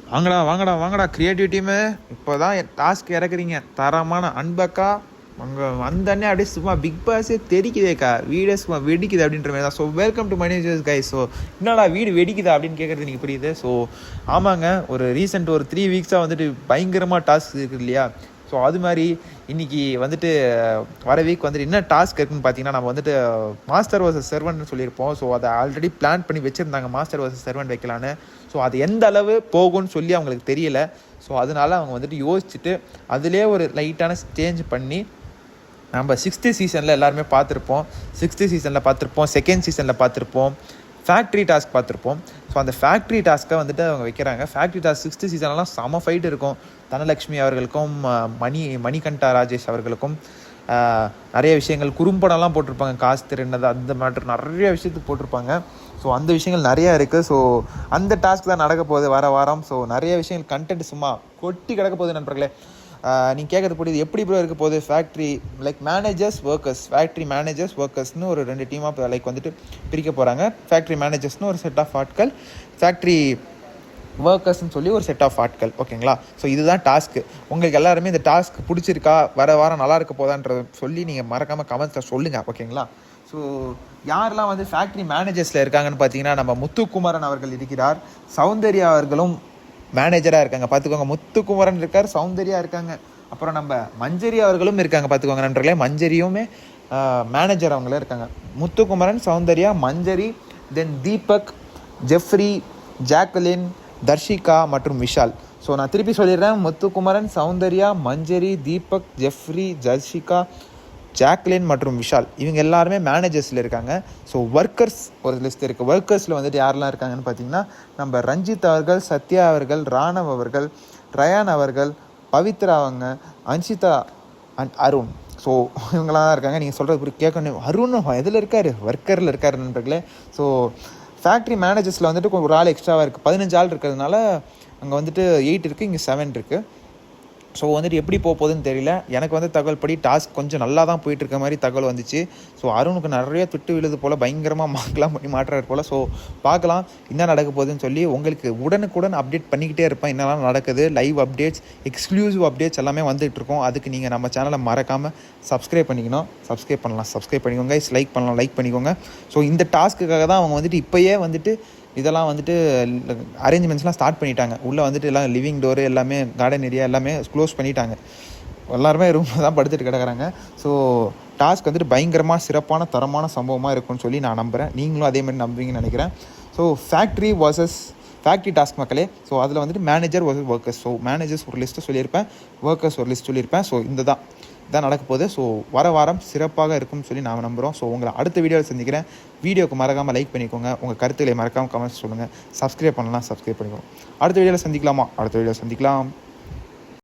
வாங்கடா வாங்கடா வாங்கடா கிரியேட்டிவ் டீமு. இப்போ தான் டாஸ்க் இறக்குறீங்க தரமான அன்பக்கா. அங்கே வந்தோடனே அப்படியே சும்மா பிக் பாஸே தெரிக்குதேக்கா, வீடே சும்மா வெடிக்குது அப்படின்ற மாதிரி தான். So welcome to Mani guys. So என்னடா வீடு வெடிக்குதா அப்படின்னு கேட்குறது எனக்கு புரியுது. ஸோ ஆமாங்க, ஒரு ரீசெண்ட் ஒரு 3 வீக்ஸாக வந்துட்டு பயங்கரமாக டாஸ்க் இருக்குது இல்லையா. ஸோ அது மாதிரி இன்றைக்கி வந்துட்டு வர வீக் வந்துட்டு என்ன டாஸ்க் இருக்குதுன்னு பார்த்தீங்கன்னா, நம்ம வந்துட்டு மாஸ்டர் வர்சஸ் சர்வன்ட்னு சொல்லியிருப்போம். ஸோ அதை ஆல்ரெடி பிளான் பண்ணி வச்சுருந்தாங்க மாஸ்டர் வர்சஸ் சர்வன்ட் வைக்கலான்னு. ஸோ அது எந்த அளவு போகும்னு சொல்லி அவங்களுக்கு தெரியல. ஸோ அதனால அவங்க வந்துட்டு யோசிச்சுட்டு அதிலே ஒரு லைட்டான சேஞ்ச் பண்ணி நம்ம 6th சீசனில் எல்லாருமே பார்த்துருப்போம். 6th சீசனில் பார்த்துருப்போம், 2nd சீசனில் பார்த்துருப்போம், ஃபேக்ட்ரி டாஸ்க் பார்த்துருப்போம். ஸோ அந்த ஃபேக்ட்ரி டாஸ்க்கை வந்துட்டு அவங்க வைக்கிறாங்க. ஃபேக்ட்ரி டாஸ்க் 6th சீசன்லாம் செம ஃபைட் இருக்கும். தனலட்சுமி அவர்களுக்கும் மணிகண்டா ராஜேஷ் அவர்களுக்கும் நிறைய விஷயங்கள் குறும்படம்லாம் போட்டிருப்பாங்க. காசு திருநது அந்த மாதிரி நிறைய விஷயத்துக்கு போட்டிருப்பாங்க. ஸோ அந்த விஷயங்கள் நிறையா இருக்குது. ஸோ அந்த டாஸ்க் தான் நடக்க போகுது வர வாரம். ஸோ நிறைய விஷயங்கள் கண்டென்ட் சும்மா கொட்டி கிடக்க போகுது நண்பர்களே. நீங்கள் கேட்கறது புரியுது எப்படி ப்ரோ இருக்க போகுது. Factory like managers workers, factory managers ஒர்க்கர்ஸ்னு ஒரு 2 டீமாக லைக் வந்துட்டு பிரிக்க போகிறாங்க. ஃபேக்ட்ரி மேனேஜர்ஸ்னு ஒரு செட் ஆஃப் ஆட்கள், ஃபேக்ட்ரி ஒர்க்கர்ஸ்ன்னு சொல்லி ஒரு செட் ஆஃப் ஆட்கள். ஓகேங்களா. ஸோ இதுதான் டாஸ்க்கு. உங்களுக்கு எல்லாருமே இந்த டாஸ்க் பிடிச்சிருக்கா, வர வாரம் நல்லா இருக்க போதான்றதை சொல்லி நீங்கள் மறக்காமல் கமெண்ட்ஸில் சொல்லுங்கள். ஓகேங்களா. ஸோ யாரெல்லாம் வந்து ஃபேக்ட்ரி மேனேஜர்ஸில் இருக்காங்கன்னு பார்த்தீங்கன்னா, நம்ம முத்துக்குமரன் அவர்கள் இருக்கிறார், சௌந்தர்யா அவர்களும் மேனேஜராக இருக்காங்க பார்த்துக்கோங்க. முத்துக்குமரன் இருக்கார், சௌந்தர்யா இருக்காங்க, அப்புறம் நம்ம மஞ்சரி அவர்களும் இருக்காங்க பார்த்துக்கோங்க நண்பர்களே. மஞ்சரியுமே மேனேஜர் அவங்களே இருக்காங்க. முத்துக்குமரன், சௌந்தர்யா, மஞ்சரி, தென் தீபக், ஜெஃப்ரி, ஜாக்குலின், தர்ஷிகா மற்றும் விஷால். ஸோ நான் திருப்பி சொல்லிடுறேன், முத்துக்குமரன், சௌந்தர்யா, மஞ்சரி, தீபக், ஜெஃப்ரி, தர்ஷிகா, ஜாக்லின் மற்றும் விஷால் இவங்க எல்லாருமே மேனேஜர்ஸில் இருக்காங்க. ஸோ ஒர்க்கர்ஸ் ஒரு லிஸ்ட் இருக்குது. ஒர்க்கர்ஸில் வந்துட்டு யாரெல்லாம் இருக்காங்கன்னு பார்த்தீங்கன்னா, நம்ம ரஞ்சித் அவர்கள், சத்யா அவர்கள், ராணவ் அவர்கள், ரயான் அவர்கள், பவித்ரா அவங்க, அன்ஷிதா அண்ட் அருண். ஸோ இவங்களாம் தான் இருக்காங்க. நீங்கள் சொல்கிறது கேட்கணும், அருண் எதில் இருக்கார், ஒர்க்கரில் இருக்கார் நண்பர்களே. ஸோ ஃபேக்ட்ரி மேனேஜர்ஸில் வந்துட்டு ஒரு ஆள் எக்ஸ்ட்ராவாக இருக்குது. 15 ஆள் இருக்கிறதுனால அங்கே வந்துட்டு 8 இருக்குது, இங்கே 7 இருக்குது. ஸோ வந்துட்டு எப்படி போகுதுன்னு தெரியல. எனக்கு வந்து தகவல் படி டாஸ்க் கொஞ்சம் நல்லா தான் போயிட்டுருக்க மாதிரி தகவல் வந்துச்சு. ஸோ அருணுக்கு நிறைய திட்டு விழுது போல், பயங்கரமாக மார்க்லாம் பண்ணி மாட்டுறாரு போல். ஸோ பார்க்கலாம் என்ன நடக்க போகுதுன்னு சொல்லி. உங்களுக்கு உடனுக்குடன் அப்டேட் பண்ணிக்கிட்டே இருப்பேன் என்னெல்லாம் நடக்குது. லைவ் அப்டேட்ஸ், எக்ஸ்க்ளூசிவ் அப்டேட்ஸ் எல்லாமே வந்துகிட்ருக்கோம். அதுக்கு நீங்கள் நம்ம சேனலை மறக்காமல் சப்ஸ்கிரைப் பண்ணிக்கணும். சப்ஸ்கிரைப் பண்ணலாம், சப்ஸ்கிரைப் பண்ணிக்கோங்க. லைக் பண்ணலாம், லைக் பண்ணிக்கோங்க. ஸோ இந்த டாஸ்க்குக்காக தான் அவங்க வந்துட்டு இப்போயே வந்துட்டு இதெல்லாம் வந்துட்டு அரேஞ்ச்மெண்ட்ஸ்லாம் ஸ்டார்ட் பண்ணிட்டாங்க. உள்ளே வந்துட்டு எல்லாம் லிவிங் டோரு எல்லாமே, கார்டன் ஏரியா எல்லாமே க்ளோஸ் பண்ணிட்டாங்க. எல்லாருமே ரூமில் தான் படுத்துட்டு கிடக்குறாங்க. ஸோ டாஸ்க் வந்துட்டு பயங்கரமாக சிறப்பான தரமான சம்பவமாக இருக்கும்னு சொல்லி நான் நம்புகிறேன். நீங்களும் அதே மாதிரி நம்புவீங்கன்னு நினைக்கிறேன். ஸோ ஃபேக்ட்ரி டாஸ்க் மக்களே. ஸோ அதில் வந்துட்டு manager versus workers. So managers ஒரு லிஸ்ட்டு சொல்லியிருப்பேன், ஒர்க்கர்ஸ் ஒரு லிஸ்ட் சொல்லியிருப்பேன். ஸோ இதான் நடக்க போகுது. ஸோ வர வாரம் சிறப்பாக இருக்கும்னு சொல்லி நான் நம்புகிறோம். ஸோ உங்களை அடுத்த வீடியோவில் சந்திக்கிறேன். வீடியோக்கு மறக்காமல் லைக் பண்ணிக்கோங்க. உங்கள் கருத்துக்களை மறக்காமல் கமெண்ட்ஸ் சொல்லுங்கள். சப்ஸ்கிரைப் பண்ணலாம், சப்ஸ்கிரைப் பண்ணிக்கோங்க. அடுத்த வீடியோவில் சந்திக்கலாமா? அடுத்த வீடியோவில் சந்திக்கலாம்.